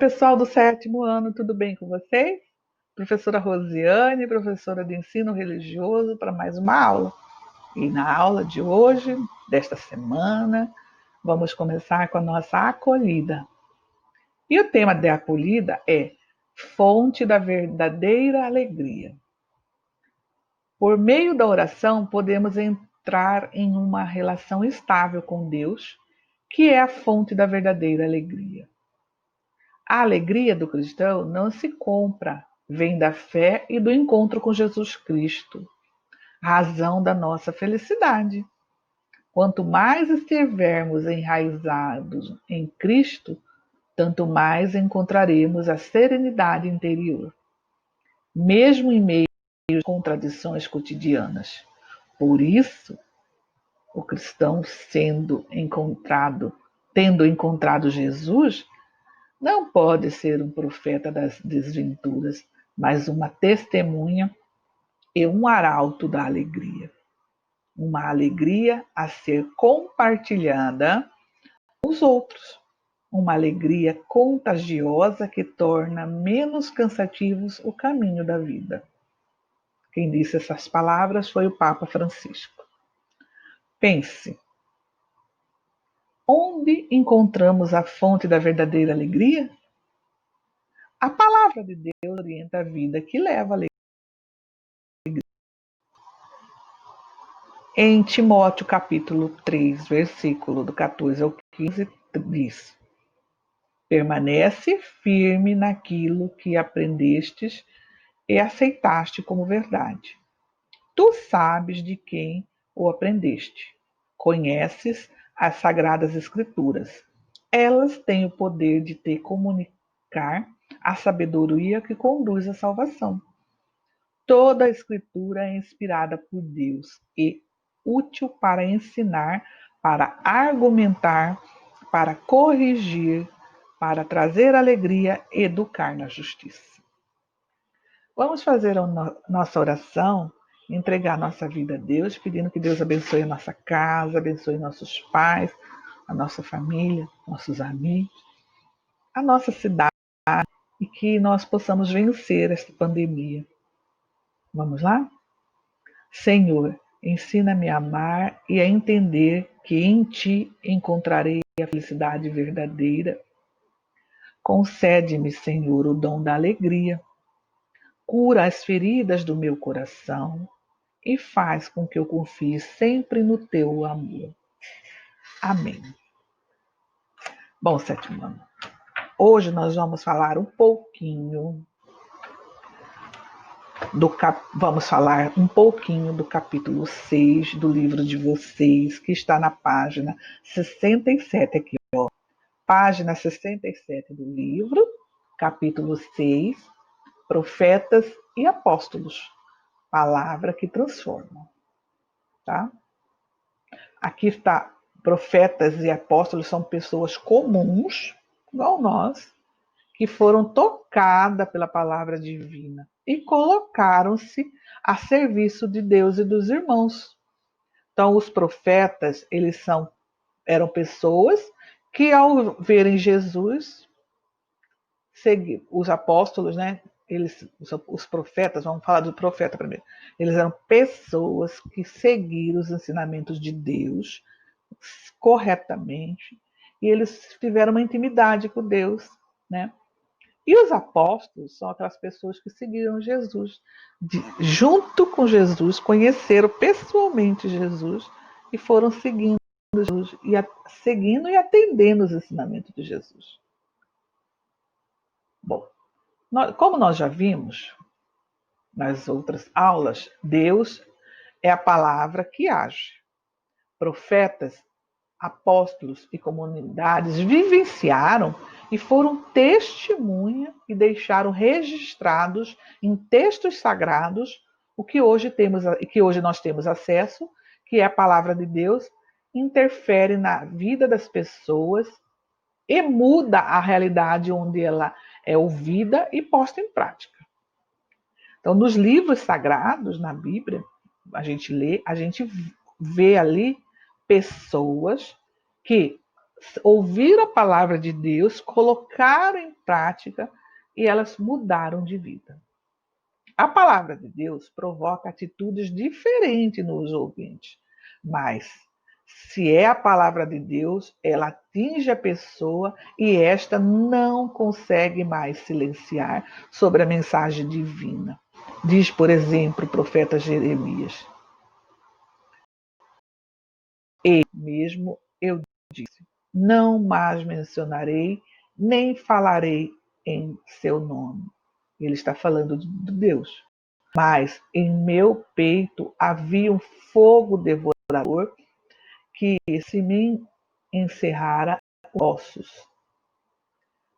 Pessoal do sétimo ano, tudo bem com vocês? Professora Rosiane, professora de ensino religioso, para mais uma aula. E na aula de hoje, desta semana, vamos começar com a nossa acolhida. E o tema da acolhida é Fonte da Verdadeira Alegria. Por meio da oração, podemos entrar em uma relação estável com Deus, que é a fonte da verdadeira alegria. A alegria do cristão não se compra, vem da fé e do encontro com Jesus Cristo, razão da nossa felicidade. Quanto mais estivermos enraizados em Cristo, tanto mais encontraremos a serenidade interior, mesmo em meio às contradições cotidianas. Por isso, o cristão tendo encontrado Jesus, não pode ser um profeta das desventuras, mas uma testemunha e um arauto da alegria. Uma alegria a ser compartilhada com os outros. Uma alegria contagiosa que torna menos cansativos o caminho da vida. Quem disse essas palavras foi o Papa Francisco. Pense, onde encontramos a fonte da verdadeira alegria? A palavra de Deus orienta a vida que leva à alegria. Em Timóteo capítulo 3, versículo do 14 ao 15, diz: Permanece firme naquilo que aprendestes e aceitaste como verdade. Tu sabes de quem o aprendeste. Conheces as sagradas escrituras. Elas têm o poder de te comunicar a sabedoria que conduz à salvação. Toda a escritura é inspirada por Deus e útil para ensinar, para argumentar, para corrigir, para trazer alegria e educar na justiça. Vamos fazer a nossa oração, entregar nossa vida a Deus, pedindo que Deus abençoe a nossa casa, abençoe nossos pais, a nossa família, nossos amigos, a nossa cidade e que nós possamos vencer esta pandemia. Vamos lá? Senhor, ensina-me a amar e a entender que em Ti encontrarei a felicidade verdadeira. Concede-me, Senhor, o dom da alegria. Cura as feridas do meu coração e faz com que eu confie sempre no Teu amor. Amém. Bom, sétimo ano, hoje nós vamos falar um pouquinho do capítulo 6 do livro de vocês, que está na página 67 aqui, ó. Página 67 do livro, capítulo 6, Profetas e Apóstolos, palavra que transforma, tá? Aqui está, profetas e apóstolos são pessoas comuns, igual nós, que foram tocadas pela palavra divina e colocaram-se a serviço de Deus e dos irmãos. Então, os profetas, eram pessoas que, ao verem Jesus, os apóstolos, né? Os profetas, vamos falar do profeta primeiro. Eles eram pessoas que seguiram os ensinamentos de Deus corretamente e eles tiveram uma intimidade com Deus, né? E os apóstolos são aquelas pessoas que seguiram Jesus, junto com Jesus, conheceram pessoalmente Jesus e foram seguindo Jesus, seguindo e atendendo os ensinamentos de Jesus. Bom, como nós já vimos nas outras aulas, Deus é a palavra que age. Profetas, apóstolos e comunidades vivenciaram e foram testemunha e deixaram registrados em textos sagrados o que hoje nós temos acesso, que é a palavra de Deus, interfere na vida das pessoas e muda a realidade onde ela é ouvida e posta em prática. Então, nos livros sagrados, na Bíblia, a gente vê ali pessoas que ouviram a palavra de Deus, colocaram em prática e elas mudaram de vida. A palavra de Deus provoca atitudes diferentes nos ouvintes, mas se é a palavra de Deus, ela atinge a pessoa e esta não consegue mais silenciar sobre a mensagem divina. Diz, por exemplo, o profeta Jeremias: "E mesmo eu disse, não mais mencionarei, nem falarei em seu nome." Ele está falando de Deus. Mas em meu peito havia um fogo devorador que se me encerrara os ossos.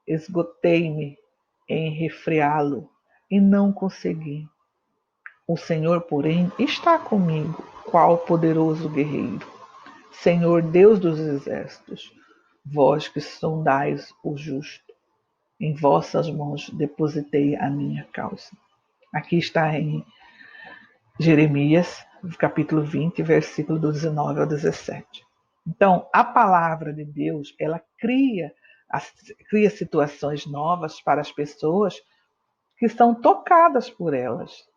Esgotei-me em refreá-lo e não consegui. O Senhor, porém, está comigo, qual poderoso guerreiro. Senhor Deus dos exércitos, vós que sondais o justo, em vossas mãos depositei a minha causa. Aqui está em Jeremias, capítulo 20, versículo do 19 ao 17. Então, a palavra de Deus, ela cria situações novas para as pessoas que são tocadas por elas.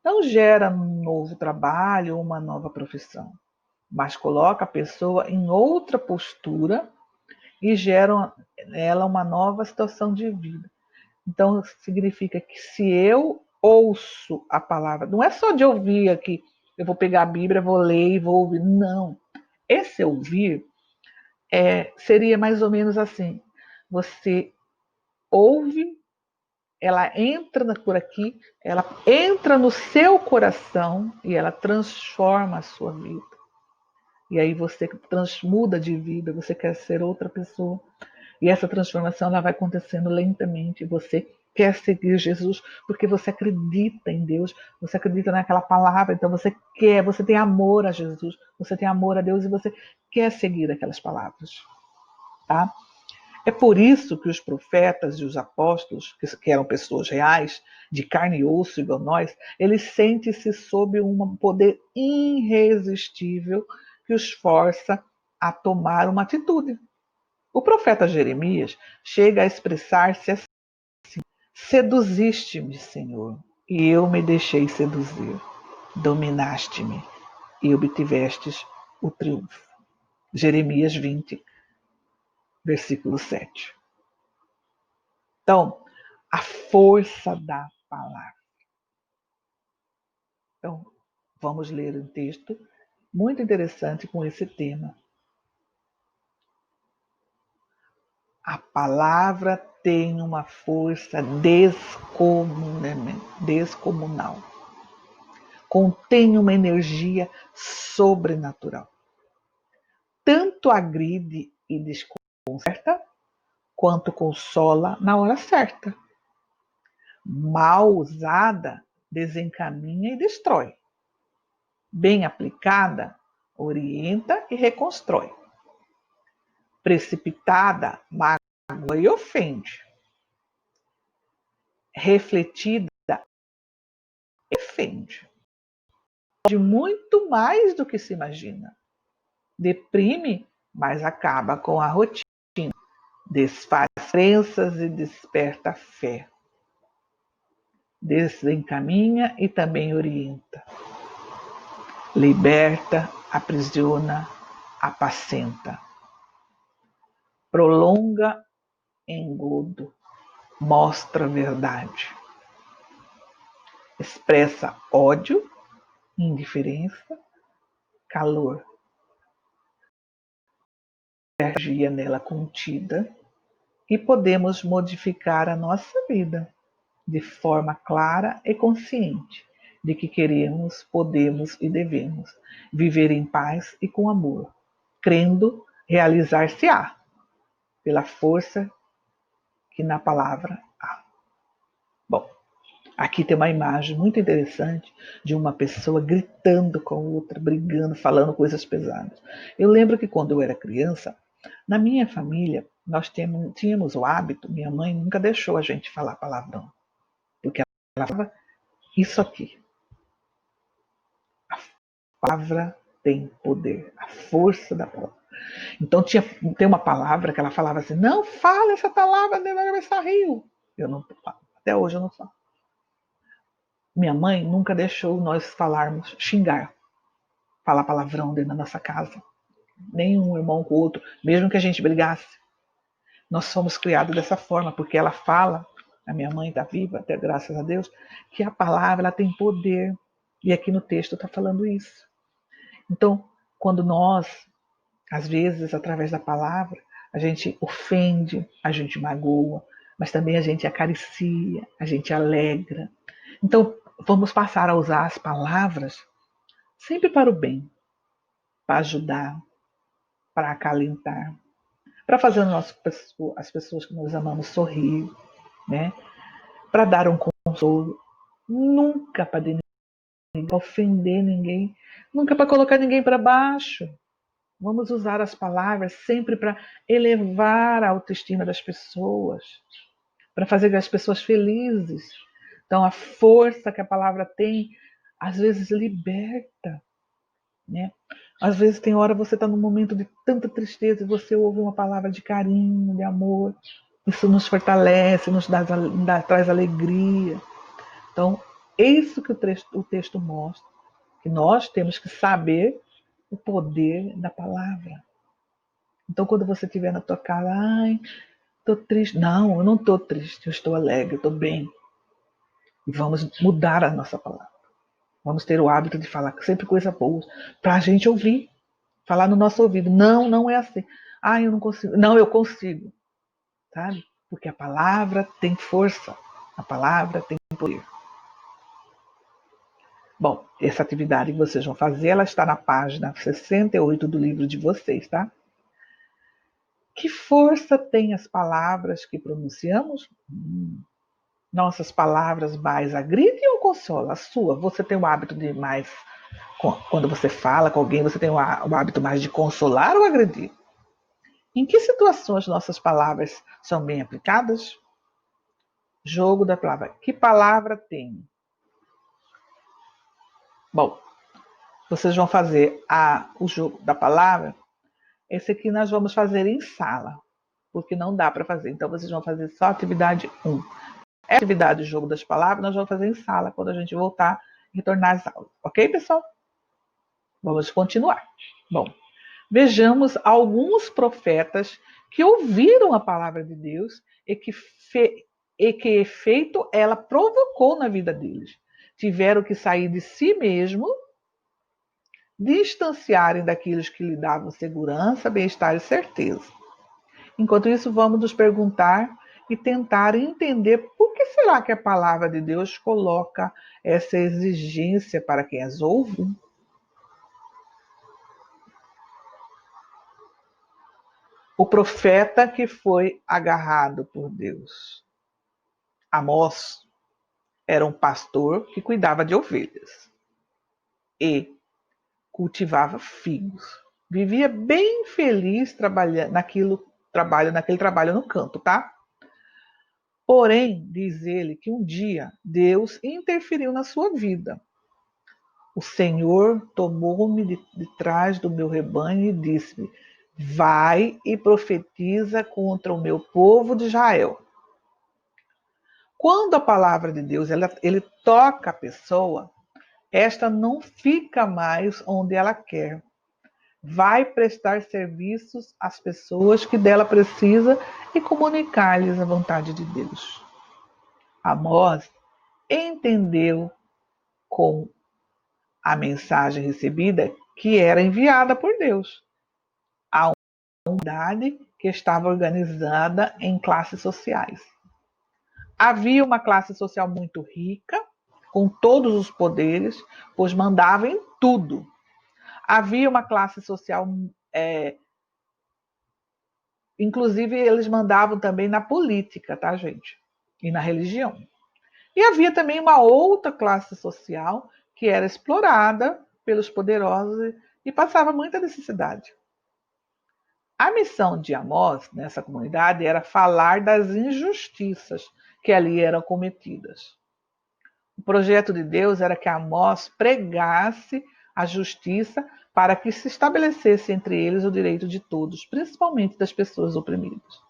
Não gera um novo trabalho ou uma nova profissão, mas coloca a pessoa em outra postura e gera nela uma nova situação de vida. Então, significa que se eu ouço a palavra, não é só de ouvir aqui, eu vou pegar a Bíblia, vou ler e vou ouvir. Não. Esse ouvir seria mais ou menos assim. Você ouve, ela entra por aqui, ela entra no seu coração e ela transforma a sua vida. E aí você muda de vida, você quer ser outra pessoa. E essa transformação ela vai acontecendo lentamente. Você quer seguir Jesus porque você acredita em Deus, você acredita naquela palavra, então você quer, você tem amor a Jesus, você tem amor a Deus e você quer seguir aquelas palavras. Tá? É por isso que os profetas e os apóstolos, que eram pessoas reais, de carne e osso igual nós, eles sentem-se sob um poder irresistível que os força a tomar uma atitude. O profeta Jeremias chega a expressar-se assim: seduziste-me, Senhor, e eu me deixei seduzir. Dominaste-me e obtivestes o triunfo. Jeremias 20, versículo 7. Então, a força da palavra. Então, vamos ler um texto muito interessante com esse tema. A palavra tem uma força descomunal. Contém uma energia sobrenatural. Tanto agride e desconcerta, quanto consola na hora certa. Mal usada, desencaminha e destrói. Bem aplicada, orienta e reconstrói. Precipitada, magoa e ofende. Refletida, defende. Pode muito mais do que se imagina. Deprime, mas acaba com a rotina. Desfaz crenças e desperta fé. Desencaminha e também orienta. Liberta, aprisiona, apacenta. Prolonga engodo, mostra verdade. Expressa ódio, indiferença, calor. Energia nela contida e podemos modificar a nossa vida de forma clara e consciente de que queremos, podemos e devemos viver em paz e com amor, crendo realizar-se-á pela força que na palavra há. Bom, aqui tem uma imagem muito interessante de uma pessoa gritando com outra, brigando, falando coisas pesadas. Eu lembro que quando eu era criança, na minha família, nós tínhamos o hábito, minha mãe nunca deixou a gente falar palavrão, porque ela falava isso aqui. A palavra tem poder, a força da palavra. Então tem uma palavra que ela falava assim, não fala essa palavra, vai atravessar rio. Eu não falo, até hoje eu não falo. Minha mãe nunca deixou nós falarmos, xingar, falar palavrão dentro da nossa casa. Nem um irmão com o outro, mesmo que a gente brigasse. Nós fomos criados dessa forma, porque ela fala, a minha mãe está viva, até graças a Deus, que a palavra ela tem poder. E aqui no texto está falando isso. Então, quando nós, às vezes, através da palavra, a gente ofende, a gente magoa, mas também a gente acaricia, a gente alegra. Então, vamos passar a usar as palavras sempre para o bem, para ajudar, para acalentar, para fazer as pessoas que nós amamos sorrir, né? Para dar um consolo, nunca para denigrar, para ofender ninguém, nunca para colocar ninguém para baixo. Vamos usar as palavras sempre para elevar a autoestima das pessoas, para fazer as pessoas felizes. Então, a força que a palavra tem, às vezes liberta, né? Às vezes tem hora você está num momento de tanta tristeza e você ouve uma palavra de carinho, de amor. Isso nos fortalece, traz alegria. Então, é isso que o texto mostra, que nós temos que saber o poder da palavra. Então, quando você estiver na tua casa, ai, estou triste. Não, eu não estou triste, eu estou alegre, eu estou bem. E vamos mudar a nossa palavra. Vamos ter o hábito de falar sempre coisa boa, para a gente ouvir, falar no nosso ouvido. Não, não é assim. Ah, eu não consigo. Não, eu consigo. Sabe? Porque a palavra tem força. A palavra tem poder. Bom, essa atividade que vocês vão fazer, ela está na página 68 do livro de vocês, tá? Que força tem as palavras que pronunciamos? Nossas palavras mais agridem ou consolam? A sua, você tem o hábito de mais, quando você fala com alguém, você tem o hábito mais de consolar ou agredir? Em que situações nossas palavras são bem aplicadas? Jogo da palavra. Que palavra tem? Bom, vocês vão fazer o jogo da palavra. Esse aqui nós vamos fazer em sala, porque não dá para fazer. Então vocês vão fazer só a atividade 1. É a atividade do jogo das palavras, nós vamos fazer em sala, quando a gente voltar e retornar às aulas. Ok, pessoal? Vamos continuar. Bom, vejamos alguns profetas que ouviram a palavra de Deus e que efeito ela provocou na vida deles. Tiveram que sair de si mesmo, distanciarem daqueles que lhe davam segurança, bem-estar e certeza. Enquanto isso, vamos nos perguntar e tentar entender por que será que a palavra de Deus coloca essa exigência para quem as ouve? O profeta que foi agarrado por Deus. Amós era um pastor que cuidava de ovelhas e cultivava figos. Vivia bem feliz trabalhando naquele trabalho no campo, tá? Porém, diz ele que um dia Deus interferiu na sua vida. O Senhor tomou-me de trás do meu rebanho e disse-me: vai e profetiza contra o meu povo de Israel. Quando a palavra de Deus ele toca a pessoa, esta não fica mais onde ela quer. Vai prestar serviços às pessoas que dela precisa e comunicar-lhes a vontade de Deus. Amós entendeu com a mensagem recebida que era enviada por Deus. A humanidade que estava organizada em classes sociais. Havia uma classe social muito rica, com todos os poderes, pois mandava em tudo. Havia uma classe social, inclusive eles mandavam também na política, tá, gente? E na religião. E havia também uma outra classe social que era explorada pelos poderosos e passava muita necessidade. A missão de Amós nessa comunidade era falar das injustiças que ali eram cometidas. O projeto de Deus era que Amós pregasse a justiça para que se estabelecesse entre eles o direito de todos, principalmente das pessoas oprimidas.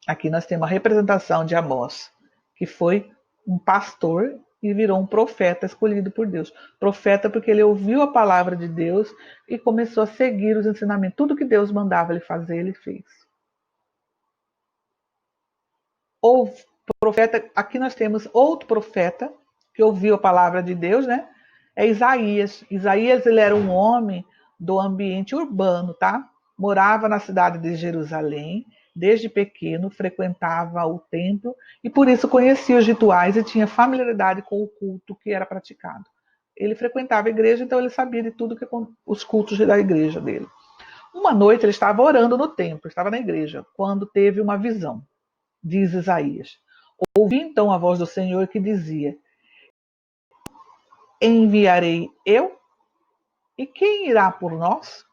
Aqui nós temos a representação de Amós, que foi um pastor e virou um profeta escolhido por Deus. Profeta porque ele ouviu a palavra de Deus e começou a seguir os ensinamentos. Tudo que Deus mandava ele fazer, ele fez. Ou profeta, aqui nós temos outro profeta que ouviu a palavra de Deus, né? É Isaías. Isaías, ele era um homem do ambiente urbano, tá? Morava na cidade de Jerusalém, desde pequeno frequentava o templo e por isso conhecia os rituais e tinha familiaridade com o culto que era praticado. Ele frequentava a igreja, então ele sabia de tudo que os cultos da igreja dele. Uma noite ele estava orando no templo, estava na igreja, quando teve uma visão, diz Isaías. Ouvi então a voz do Senhor que dizia: enviarei eu? E quem irá por nós?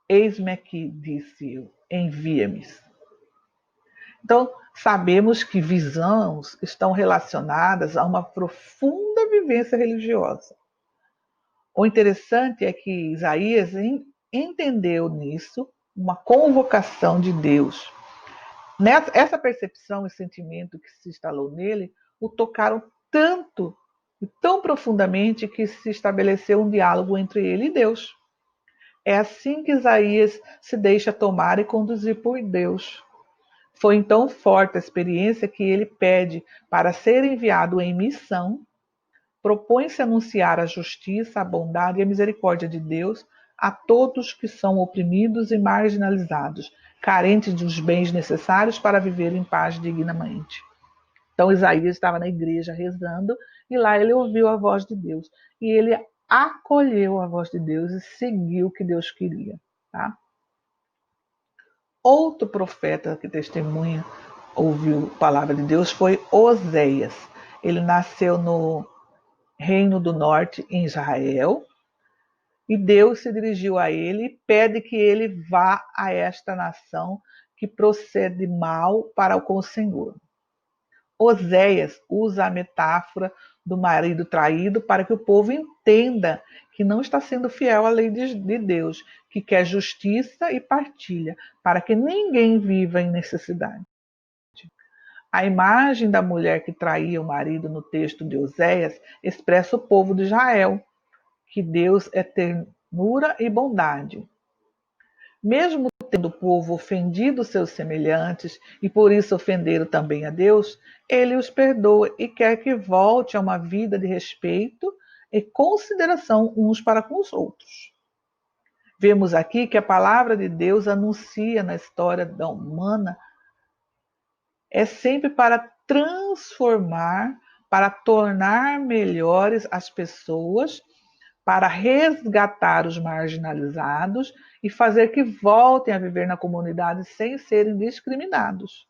Eis-me aqui, disse eu, envia-me. Então, sabemos que visões estão relacionadas a uma profunda vivência religiosa. O interessante é que Isaías entendeu nisso uma convocação de Deus. Essa percepção e sentimento que se instalou nele o tocaram tanto e tão profundamente que se estabeleceu um diálogo entre ele e Deus. É assim que Isaías se deixa tomar e conduzir por Deus. Foi então forte a experiência que ele pede para ser enviado em missão, propõe-se anunciar a justiça, a bondade e a misericórdia de Deus a todos que são oprimidos e marginalizados, carentes dos bens necessários para viver em paz dignamente. Então Isaías estava na igreja rezando e lá ele ouviu a voz de Deus. E ele acolheu a voz de Deus e seguiu o que Deus queria. Tá? Outro profeta que testemunha, ouviu a palavra de Deus foi Oséias. Ele nasceu no Reino do Norte, em Israel, e Deus se dirigiu a ele e pede que ele vá a esta nação que procede mal para com o Senhor. Oséias usa a metáfora do marido traído para que o povo entenda que não está sendo fiel à lei de Deus, que quer justiça e partilha, para que ninguém viva em necessidade. A imagem da mulher que traía o marido no texto de Oséias expressa o povo de Israel, que Deus é ternura e bondade. Mesmo tendo o povo ofendido seus semelhantes e por isso ofenderam também a Deus, ele os perdoa e quer que volte a uma vida de respeito e consideração uns para com os outros. Vemos aqui que a palavra de Deus anuncia na história da humana é sempre para transformar, para tornar melhores as pessoas, para resgatar os marginalizados e fazer que voltem a viver na comunidade sem serem discriminados.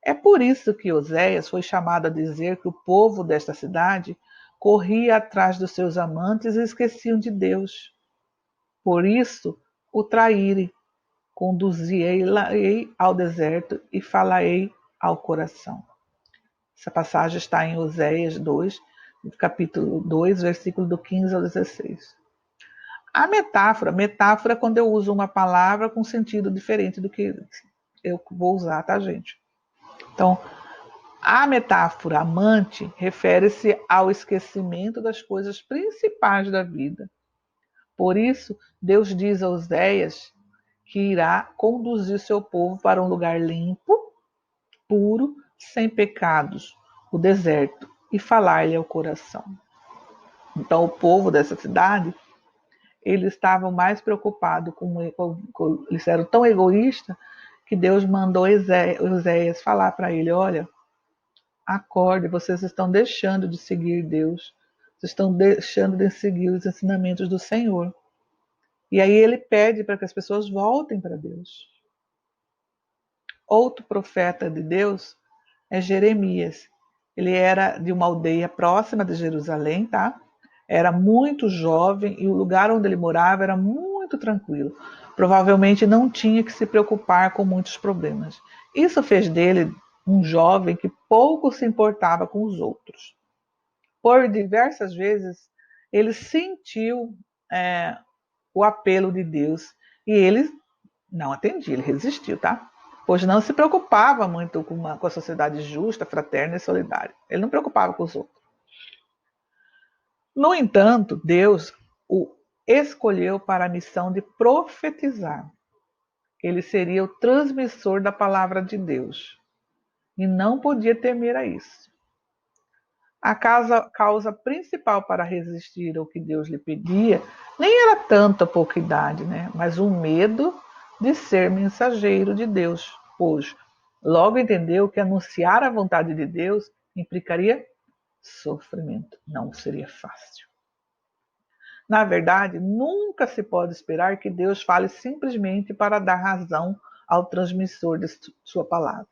É por isso que Oséias foi chamado a dizer que o povo desta cidade corria atrás dos seus amantes e esqueciam de Deus. Por isso o traírem, conduzi-ei ao deserto e falarei ao coração. Essa passagem está em Oséias 2, capítulo 2, versículo do 15 ao 16. A metáfora é quando eu uso uma palavra com sentido diferente do que eu vou usar, tá, gente? Então, a metáfora amante refere-se ao esquecimento das coisas principais da vida. Por isso, Deus diz a Oséias que irá conduzir seu povo para um lugar limpo, puro, sem pecados, o deserto, e falar-lhe ao coração. Então, o povo dessa cidade, eles estavam mais preocupados eles eram tão egoístas que Deus mandou Oséias falar para ele: olha, acorde, vocês estão deixando de seguir Deus, vocês estão deixando de seguir os ensinamentos do Senhor. E aí ele pede para que as pessoas voltem para Deus. Outro profeta de Deus é Jeremias. Ele era de uma aldeia próxima de Jerusalém, tá? Era muito jovem e o lugar onde ele morava era muito tranquilo. Provavelmente não tinha que se preocupar com muitos problemas. Isso fez dele um jovem que pouco se importava com os outros. Por diversas vezes ele sentiu o apelo de Deus e ele não atendia, ele resistiu, tá? Pois não se preocupava muito com a sociedade justa, fraterna e solidária. Ele não preocupava com os outros. No entanto, Deus o escolheu para a missão de profetizar. Ele seria o transmissor da palavra de Deus e não podia temer a isso. A causa principal para resistir ao que Deus lhe pedia nem era tanto a pouca idade, né? Mas o medo de ser mensageiro de Deus, pois logo entendeu que anunciar a vontade de Deus implicaria sofrimento, não seria fácil. Na verdade, nunca se pode esperar que Deus fale simplesmente para dar razão ao transmissor de sua palavra.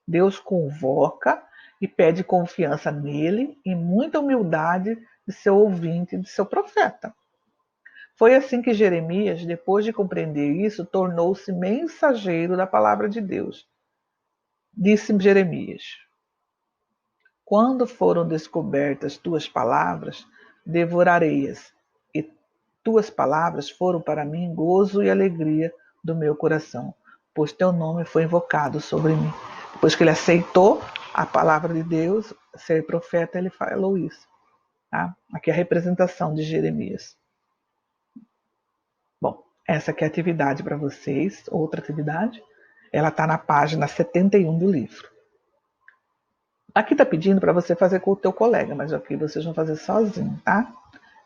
Deus convoca e pede confiança nele e muita humildade de seu ouvinte, de seu profeta. Foi assim que Jeremias, depois de compreender isso, tornou-se mensageiro da palavra de Deus. Disse Jeremias: quando foram descobertas tuas palavras, devorarei-as, e tuas palavras foram para mim gozo e alegria do meu coração, pois teu nome foi invocado sobre mim. Depois que ele aceitou a palavra de Deus, ser profeta, ele falou isso. Tá? Aqui é a representação de Jeremias. Bom, essa aqui é a atividade para vocês. Outra atividade, ela está na página 71 do livro. Aqui está pedindo para você fazer com o teu colega, mas aqui vocês vão fazer sozinho, tá?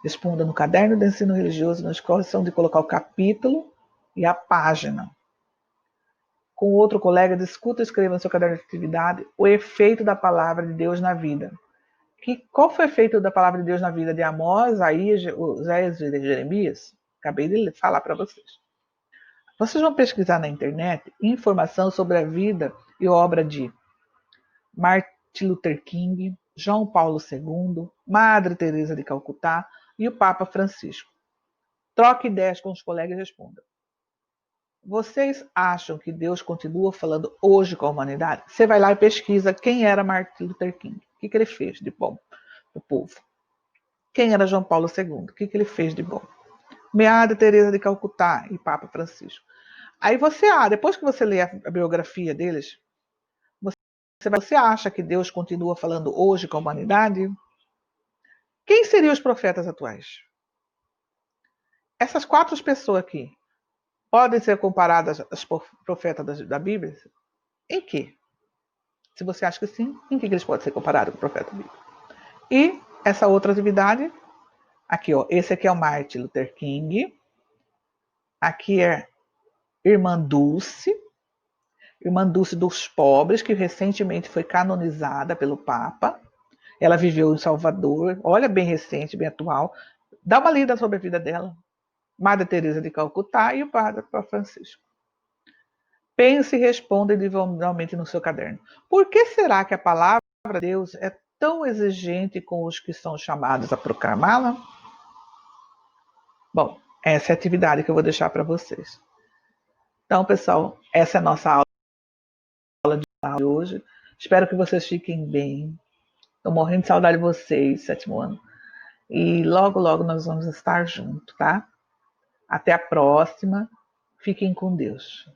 Responda no caderno de ensino religioso, na escola de colocar o capítulo e a página. Com outro colega, discuta e escreva no seu caderno de atividade o efeito da palavra de Deus na vida. Qual foi o efeito da palavra de Deus na vida de Amós, Oséias e Jeremias? Acabei de falar para vocês. Vocês vão pesquisar na internet informação sobre a vida e obra de Martin Luther King, João Paulo II, Madre Teresa de Calcutá e o Papa Francisco. Troque ideias com os colegas e responda. Vocês acham que Deus continua falando hoje com a humanidade? Você vai lá e pesquisa quem era Martin Luther King. O que ele fez de bom para o povo? Quem era João Paulo II? O que ele fez de bom? Madre Teresa de Calcutá e Papa Francisco. Aí depois que você lê a biografia deles, você acha que Deus continua falando hoje com a humanidade? Quem seriam os profetas atuais? Essas 4 pessoas aqui podem ser comparadas aos profetas da Bíblia? Em que? Se você acha que sim, em que eles podem ser comparados com o profeta bíblico? E essa outra atividade, aqui, ó, esse aqui é o Martin Luther King, aqui é Irmã Dulce dos Pobres, que recentemente foi canonizada pelo Papa. Ela viveu em Salvador, olha, bem recente, bem atual. Dá uma lida sobre a vida dela. Madre Teresa de Calcutá e o Padre Francisco. Pense e responda individualmente no seu caderno. Por que será que a palavra de Deus é tão exigente com os que são chamados a proclamá-la? Bom, essa é a atividade que eu vou deixar para vocês. Então, pessoal, essa é a nossa aula de hoje. Espero que vocês fiquem bem. Estou morrendo de saudade de vocês, 7º ano. E logo, logo nós vamos estar juntos, tá? Até a próxima. Fiquem com Deus.